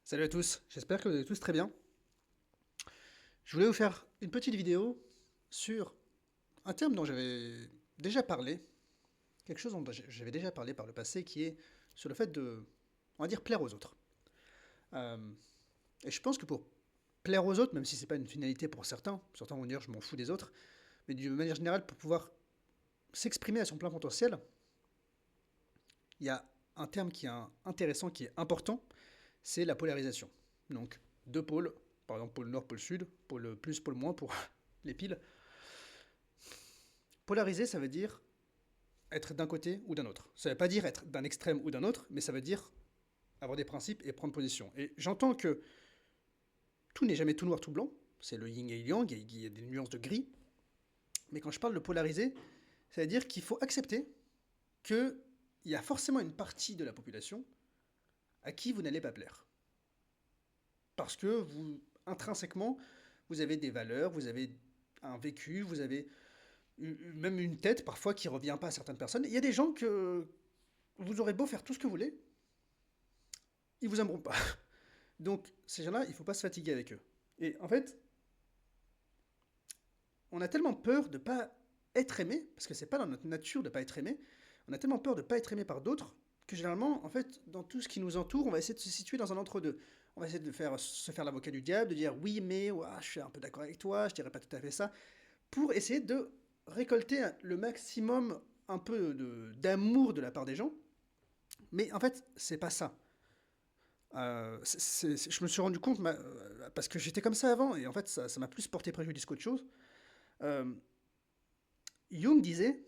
Salut à tous, j'espère que vous allez tous très bien. Je voulais vous faire une petite vidéo sur un terme dont j'avais déjà parlé, quelque chose dont j'avais déjà parlé par le passé, qui est sur le fait de, on va dire, plaire aux autres. Euh, et je pense que pour plaire aux autres, même si c'est pas une finalité pour certains vont dire je m'en fous des autres, mais d'une manière générale, pour pouvoir s'exprimer à son plein potentiel, il y a un terme qui est intéressant, qui est important, c'est la polarisation. Donc, deux pôles, par exemple pôle nord, pôle sud, pôle plus, pôle moins pour les piles. Polariser, ça veut dire être d'un côté ou d'un autre. Ça ne veut pas dire être d'un extrême ou d'un autre, mais ça veut dire avoir des principes et prendre position. Et j'entends que tout n'est jamais tout noir, tout blanc. C'est le yin et le yang, il y a des nuances de gris. Mais quand je parle de polariser, ça veut dire qu'il faut accepter qu'il y a forcément une partie de la population à qui vous n'allez pas plaire. Parce que vous, intrinsèquement, vous avez des valeurs, vous avez un vécu, vous avez même une tête parfois qui ne revient pas à certaines personnes. Il y a des gens que vous aurez beau faire tout ce que vous voulez, ils vous aimeront pas. Donc ces gens-là, il ne faut pas se fatiguer avec eux. Et en fait, on a tellement peur de ne pas être aimé, parce que c'est pas dans notre nature de ne pas être aimé, on a tellement peur de ne pas être aimé par d'autres, que généralement, en fait, dans tout ce qui nous entoure, on va essayer de se situer dans un entre-deux. On va essayer de se faire l'avocat du diable, de dire oui, mais ouah, je suis un peu d'accord avec toi, je dirais pas tout à fait ça, pour essayer de récolter le maximum un peu d'amour de la part des gens. Mais en fait, c'est pas ça. Je me suis rendu compte, parce que j'étais comme ça avant, et en fait, ça m'a plus porté préjudice qu'autre chose. Euh, Jung disait,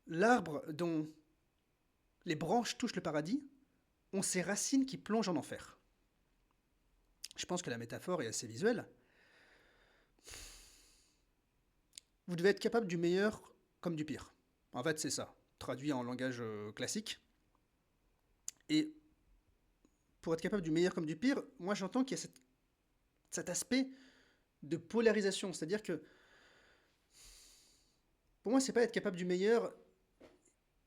l'arbre dont les branches touchent le paradis ont ses racines qui plongent en enfer. Je pense que la métaphore est assez visuelle. Vous devez être capable du meilleur comme du pire. En fait, c'est ça, traduit en langage classique. Et pour être capable du meilleur comme du pire, moi j'entends qu'il y a cet aspect de polarisation. C'est-à-dire que pour moi, c'est pas être capable du meilleur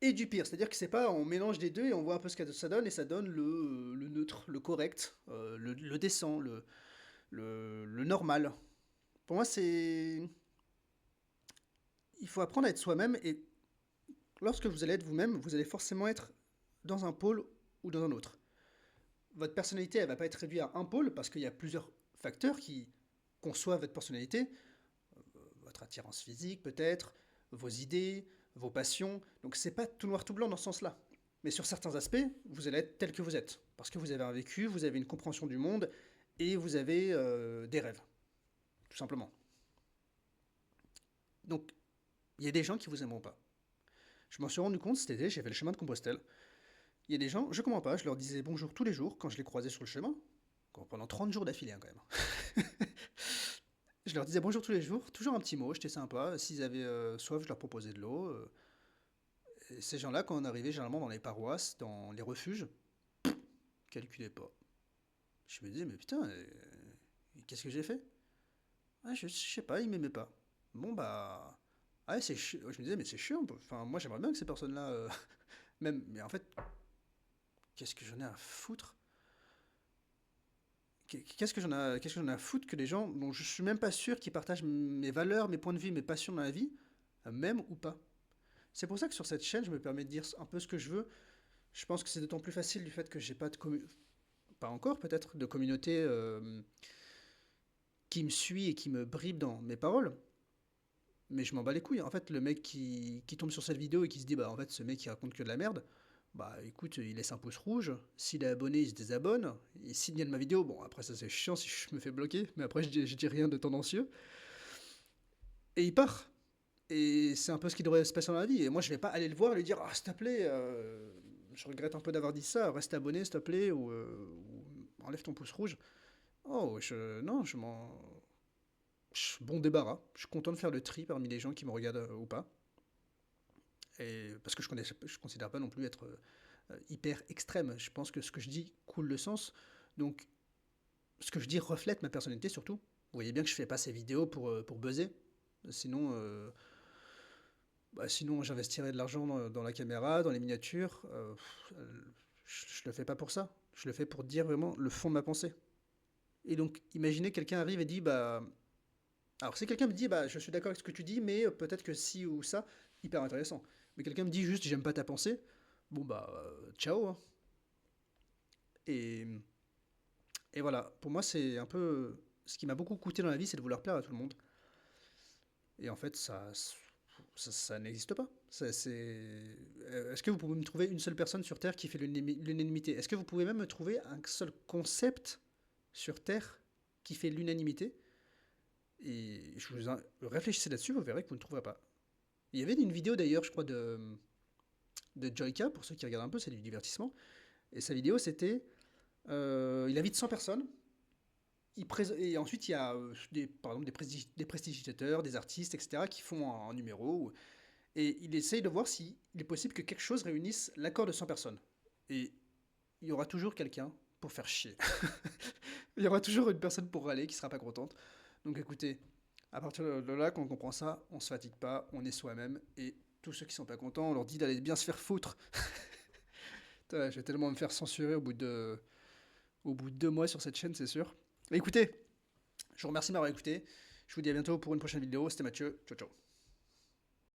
et du pire. C'est-à-dire que c'est pas on mélange des deux et on voit un peu ce que ça donne et ça donne le neutre, le correct, le décent, le normal. Pour moi, c'est il faut apprendre à être soi-même et lorsque vous allez être vous-même, vous allez forcément être dans un pôle ou dans un autre. Votre personnalité, elle va pas être réduite à un pôle parce qu'il y a plusieurs facteurs qui conçoivent votre personnalité, votre attirance physique peut-être, vos idées, vos passions. Donc c'est pas tout noir tout blanc dans ce sens-là. Mais sur certains aspects, vous allez être tel que vous êtes. Parce que vous avez un vécu, vous avez une compréhension du monde et vous avez des rêves, tout simplement. Donc il y a des gens qui vous aimeront pas. Je m'en suis rendu compte cet été, j'ai fait le chemin de Compostelle. Il y a des gens, je comprends pas, je leur disais bonjour tous les jours quand je les croisais sur le chemin, pendant 30 jours d'affilée hein, quand même. Je leur disais bonjour tous les jours, toujours un petit mot, j'étais sympa. S'ils avaient soif, je leur proposais de l'eau. Et ces gens-là, quand on arrivait généralement dans les paroisses, dans les refuges, calculaient pas. Je me disais, mais putain, qu'est-ce que j'ai fait? Ah, je sais pas, ils m'aimaient pas. Bon, bah. Ah, c'est chiant. Je me disais, mais c'est chiant. Enfin, moi, j'aimerais bien que ces personnes-là. Même. Mais en fait, qu'est-ce que j'en ai à foutre? Qu'est-ce que j'en ai à foutre que les gens dont je suis même pas sûr qu'ils partagent mes valeurs, mes points de vue, mes passions dans la vie, même ou pas? C'est pour ça que sur cette chaîne, je me permets de dire un peu ce que je veux. Je pense que c'est d'autant plus facile du fait que j'ai pas de pas encore peut-être, de communauté qui me suit et qui me bribe dans mes paroles. Mais je m'en bats les couilles. En fait, le mec qui tombe sur cette vidéo et qui se dit, bah en fait, ce mec il raconte que de la merde, bah écoute, il laisse un pouce rouge. S'il est abonné, il se désabonne. Il signale ma vidéo. Bon, après, ça c'est chiant si je me fais bloquer, mais après, je dis rien de tendancieux. Et il part. Et c'est un peu ce qui devrait se passer dans la vie. Et moi, je vais pas aller le voir et lui dire, ah, s'il te plaît, je regrette un peu d'avoir dit ça, reste abonné, s'il te plaît, ou enlève ton pouce rouge. Oh, non, bon débarras. Je suis content de faire le tri parmi les gens qui me regardent ou pas. Et parce que je considère pas non plus être hyper extrême. Je pense que ce que je dis coule le sens. Donc, ce que je dis reflète ma personnalité surtout. Vous voyez bien que je fais pas ces vidéos pour buzzer. Sinon, sinon j'investirais de l'argent dans la caméra, dans les miniatures. je le fais pas pour ça. Je le fais pour dire vraiment le fond de ma pensée. Et donc, imaginez quelqu'un arrive et dit, bah... Alors, si quelqu'un me dit, bah, je suis d'accord avec ce que tu dis, mais peut-être que si ou ça, hyper intéressant. Mais quelqu'un me dit juste, j'aime pas ta pensée, bon, bah, ciao, hein. Et, et voilà, pour moi, c'est un peu... Ce qui m'a beaucoup coûté dans la vie, c'est de vouloir plaire à tout le monde. Et en fait, ça n'existe pas. Est-ce que vous pouvez me trouver une seule personne sur Terre qui fait l'unanimité? Est-ce que vous pouvez même me trouver un seul concept sur Terre qui fait l'unanimité? Et réfléchissez là-dessus, vous verrez que vous ne trouverez pas. Il y avait une vidéo d'ailleurs, je crois, de Joyka, pour ceux qui regardent un peu, c'est du divertissement. Et sa vidéo, c'était, il invite 100 personnes, et ensuite il y a par exemple des prestigitateurs, des artistes, etc., qui font un numéro, et il essaye de voir s'il est possible que quelque chose réunisse l'accord de 100 personnes. Et il y aura toujours quelqu'un pour faire chier. Il y aura toujours une personne pour râler qui sera pas contente. Donc écoutez, à partir de là, quand on comprend ça, on se fatigue pas, on est soi-même, et tous ceux qui sont pas contents, on leur dit d'aller bien se faire foutre. Putain, je vais tellement me faire censurer au bout de 2 mois sur cette chaîne, c'est sûr. Écoutez, je vous remercie de m'avoir écouté. Je vous dis à bientôt pour une prochaine vidéo. C'était Mathieu. Ciao, ciao.